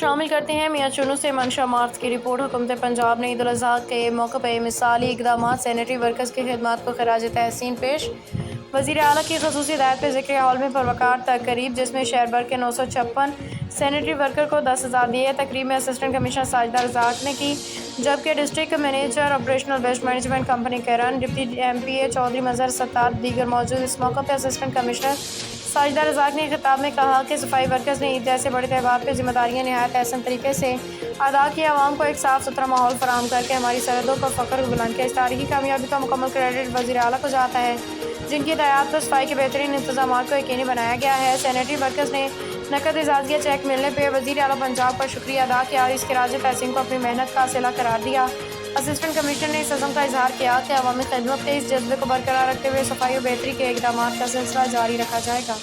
شامل کرتے ہیں میاں چنو سے منشا مارچ کی رپورٹ۔ حکومت پنجاب نے عید الاضحیٰ کے موقع پر مثالی اقدامات، سینیٹری ورکرز کی خدمات کو خراج تحسین پیش۔ وزیر اعلیٰ کی خصوصی ہدایت پر ذکر ہال میں پروقار تقریب، جس میں شہر بھر کے 956 سینیٹری ورکر کو 10,000 دیے۔ تقریب میں اسسٹنٹ کمشنر ساجدہ رزاق نے کی، جبکہ district manager operational waste management company کیرن، deputy M P A Chaudhry Mazhar Sattar دیگر موجود۔ اس موقع پر اسسٹنٹ کمشنر ساجدہ رزاق نے خطاب میں کہا کہ صفائی ورکرز نے عید جیسے بڑے تہوار پہ ذمہ داریاں نہایت احسن طریقے سے ادا کی، عوام کو ایک صاف ستھرا ماحول فراہم کر کے ہماری سرحدوں پر فخر بلند کیا۔ اس تاریخی کامیابی کا مکمل کریڈٹ وزیر اعلیٰ کو جاتا ہے، جن کی ہدایات پر صفائی کے بہترین انتظامات کو یقینی بنایا گیا ہے۔ سینیٹری ورکرز نے نقد اعزازیہ چیک ملنے پہ وزیر اعلیٰ پنجاب کا شکریہ ادا کیا اور اس خراج تحسین کو اپنی محنت کا صلہ قرار دیا۔ اسسٹنٹ کمشنر نے اس عزم کا اظہار کیا کہ عوامی خدمت کے اس جذبے کو برقرار رکھتے ہوئے صفائی و بہتری کے اقدامات کا سلسلہ جاری رکھا جائے گا۔